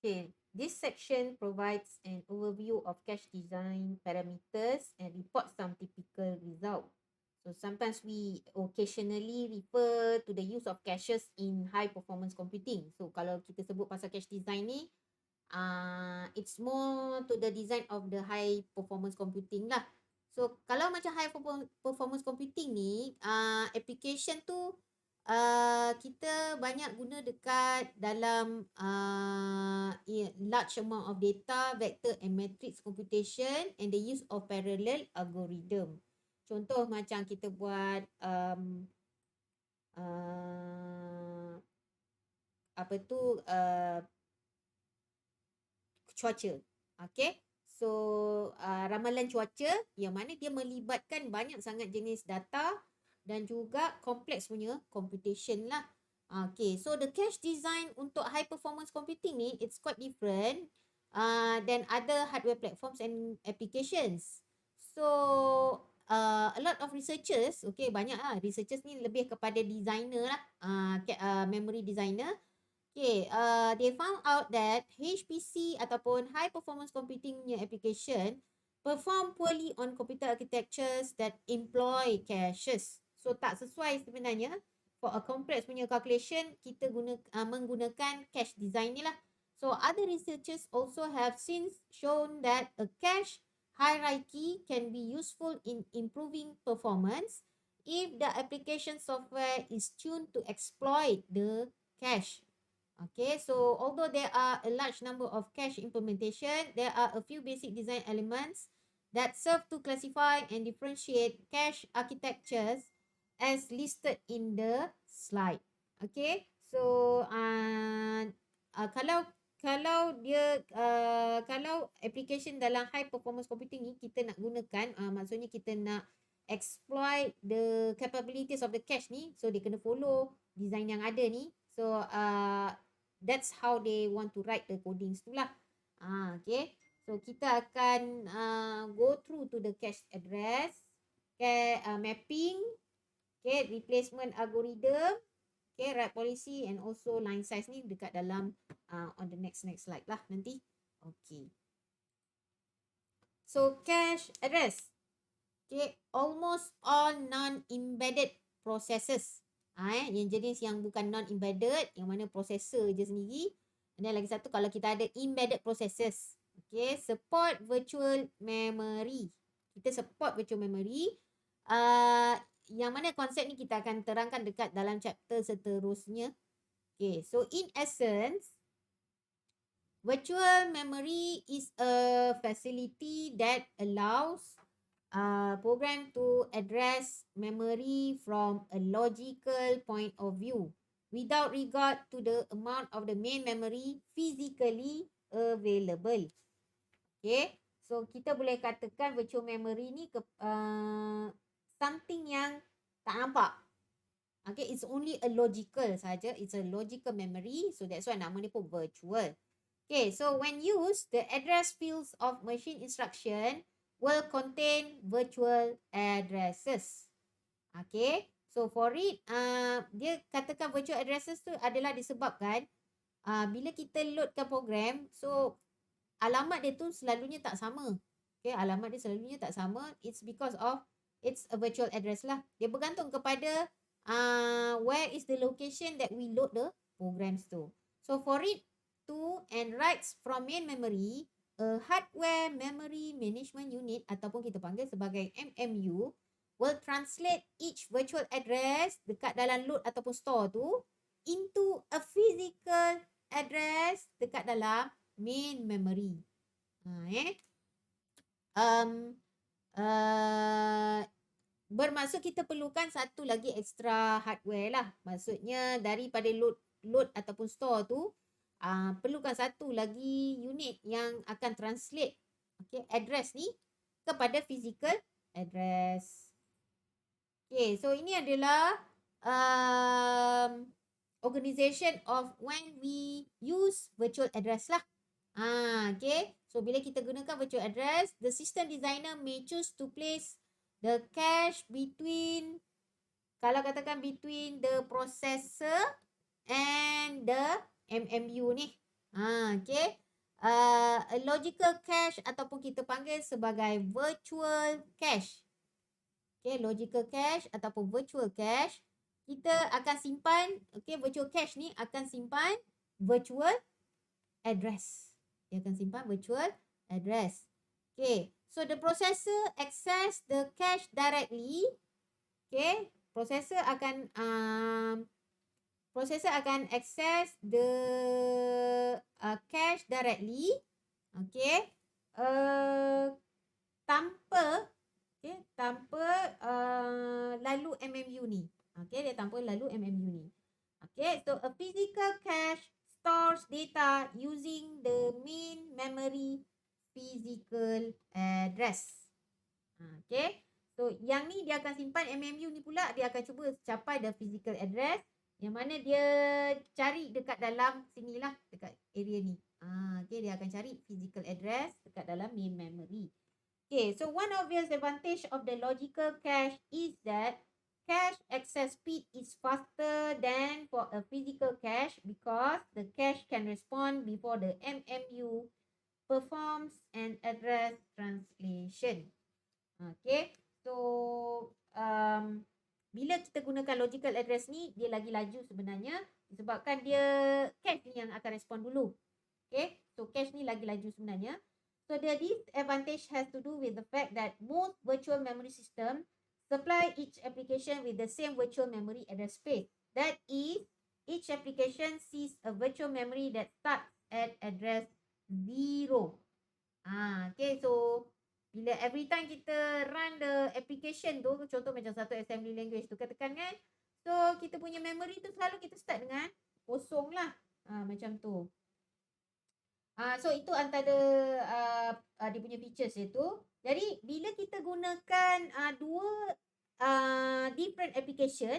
Okay, this section provides an overview of cache design parameters and reports some typical results. So sometimes we occasionally refer to the use of caches in high performance computing. So kalau kita sebut pasal cache design ni, it's more to the design of the high performance computing lah. So kalau macam high performance computing ni, application tu kita banyak guna dekat dalam large amount of data, vector and matrix computation and the use of parallel algorithm. Contoh macam kita buat apa tu cuaca. Okay. So ramalan cuaca yang mana dia melibatkan banyak sangat jenis data dan juga kompleks punya computation lah. Okay, so the cache design untuk high performance computing ni, it's quite different than other hardware platforms and applications. So a lot of researchers, okay, banyak lah researchers ni lebih kepada designer lah, memory designer. Okay, they found out that HPC ataupun high performance computing punya application perform poorly on computer architectures that employ caches. So tak sesuai sebenarnya for a complex punya calculation kita menggunakan cache design ni lah. So other researchers also have since shown that a cache hierarchy can be useful in improving performance if the application software is tuned to exploit the cache. Okay, so although there are a large number of cache implementation, there are a few basic design elements that serve to classify and differentiate cache architectures as listed in the slide. Okay, so kalau application dalam high performance computing ni kita nak gunakan, maksudnya kita nak exploit the capabilities of the cache ni, so dia kena follow design yang ada ni. So that's how they want to write the codings tu lah. Okay. So kita akan go through to the cache address, mapping, okay, replacement algorithm, okay, write policy and also line size ni dekat dalam on the next slide lah nanti. Okay. So cache address. Okay, almost all non-embedded processes. Yang jenis yang bukan non-embedded, yang mana processor je sendiri. Dan lagi satu, kalau kita ada embedded processes. Okay, support virtual memory. Kita support virtual memory. Yang mana konsep ni kita akan terangkan dekat dalam chapter seterusnya. Okay, so in essence, virtual memory is a facility that allows program to address memory from a logical point of view without regard to the amount of the main memory physically available. Okay, so kita boleh katakan virtual memory ni something yang tak nampak. Okay, it's only a logical saja. It's a logical memory, so that's why nama dia pun virtual. Okay, so when used, the address fields of machine instruction will contain virtual addresses. Okay, so for it, dia katakan virtual addresses tu adalah disebabkan bila kita loadkan program, so alamat dia tu selalunya tak sama. Okay, alamat dia selalunya tak sama. It's because of it's a virtual address lah. Dia bergantung kepada where is the location that we load the programs to. So for it to and writes from main memory, a hardware memory management unit ataupun kita panggil sebagai MMU will translate each virtual address dekat dalam load ataupun store tu into a physical address dekat dalam main memory. Bermaksud kita perlukan satu lagi extra hardware lah. Maksudnya daripada load ataupun store tu, perlukan satu lagi unit yang akan translate address ni kepada physical address. Okay, so ini adalah organization of when we use virtual address lah. Okay, so bila kita gunakan virtual address, the system designer may choose to place the cache between, kalau katakan between the processor and the MMU ni. Okay. A logical cache ataupun kita panggil sebagai virtual cache. Okay, logical cache ataupun virtual cache. Kita akan simpan, okay, virtual cache ni akan simpan virtual address. Dia akan simpan virtual address. Okay, so the processor access the cache directly. Okay, processor akan access the cache directly. Okay, tanpa lalu MMU ni. Okay, dia tanpa lalu MMU ni. Okay, so a physical cache stores data using the main memory physical address. Okay, so yang ni dia akan simpan MMU ni pula, dia akan cuba capai the physical address yang mana dia cari dekat dalam sinilah, dekat area ni. Okay, dia akan cari physical address dekat dalam main memory. Okay, so one obvious advantage of the logical cache is that cache access speed is faster than for a physical cache because the cache can respond before the MMU performs an address translation. Okay, so bila kita gunakan logical address ni, dia lagi laju sebenarnya disebabkan dia cache ni yang akan respon dulu. Okay, so cache ni lagi laju sebenarnya. So the disadvantage has to do with the fact that most virtual memory system supply each application with the same virtual memory address space. That is, each application sees a virtual memory that starts at address 0. Okay, so bila every time kita run the application tu, contoh macam satu assembly language tu katakan kan, so kita punya memory tu selalu kita start dengan kosong lah. Macam tu. So itu antara dia punya features itu. Jadi bila kita gunakan dua different application,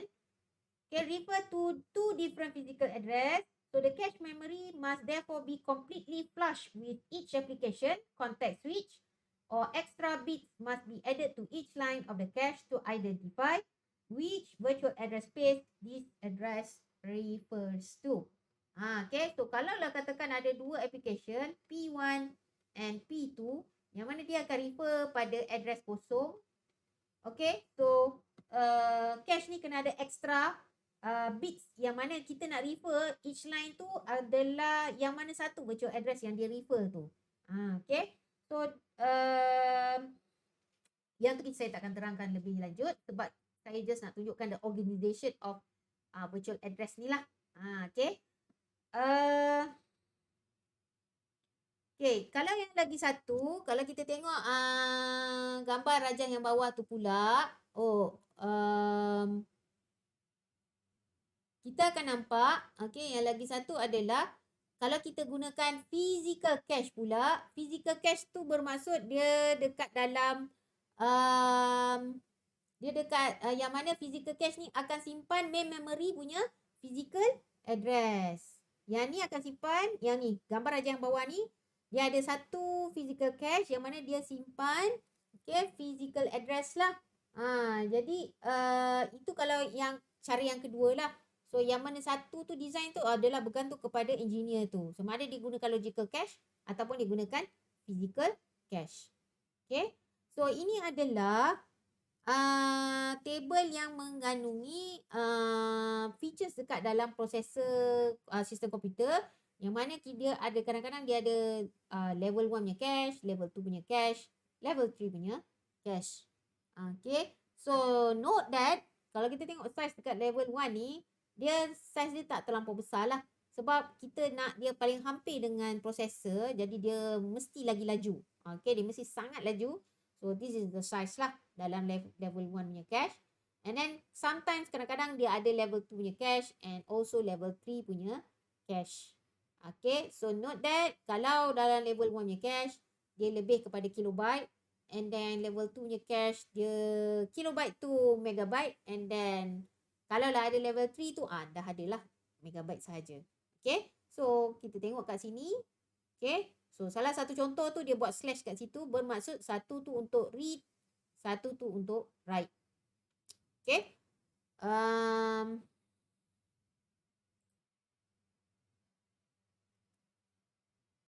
can refer to two different physical address. So the cache memory must therefore be completely flush with each application, context switch, or extra bits must be added to each line of the cache to identify which virtual address space this address refers to. Okay, so kalau lah katakan ada dua application P1 and P2 yang mana dia akan refer pada address kosong. Okay, so cache ni kena ada extra bits yang mana kita nak refer each line tu adalah yang mana satu virtual address yang dia refer tu. Okay, so yang tu saya takkan terangkan lebih lanjut sebab saya just nak tunjukkan the organization of virtual address ni lah. Okay. Okay, kalau yang lagi satu, kalau kita tengok gambar rajah yang bawah tu pula, kita akan nampak, okay, yang lagi satu adalah kalau kita gunakan physical cache pula, physical cache tu bermaksud dia dekat dalam yang mana physical cache ni akan simpan main memory punya physical address. Yang ni akan simpan, yang ni, gambar rajah yang bawah ni, dia ada satu physical cache yang mana dia simpan, okay, physical address lah. Jadi itu kalau yang cara yang kedua lah. So yang mana satu tu design tu adalah bergantung kepada engineer tu. Sama ada dia gunakan logical cache ataupun dia gunakan physical cache. Okay. So ini adalah table yang mengandungi features dekat dalam prosesor sistem komputer yang mana dia ada kadang-kadang dia ada level 1 punya cache, level 2 punya cache, level 3 punya cache. Okay. So note that kalau kita tengok size dekat level 1 ni, size dia tak terlampau besar lah. Sebab kita nak dia paling hampir dengan prosesor, jadi dia mesti lagi laju. Okay, dia mesti sangat laju. So this is the size lah dalam level 1 punya cache. And then sometimes kadang-kadang dia ada level 2 punya cache and also level 3 punya cache. Okay, so note that kalau dalam level 1 punya cache, dia lebih kepada kilobyte. And then level 2 punya cache, dia kilobyte tu megabyte. And then kalau lah ada level 3 tu, dah adalah megabyte sahaja. Okay, so kita tengok kat sini. Okay, so salah satu contoh tu dia buat slash kat situ, bermaksud satu tu untuk read, satu tu untuk write. Okay.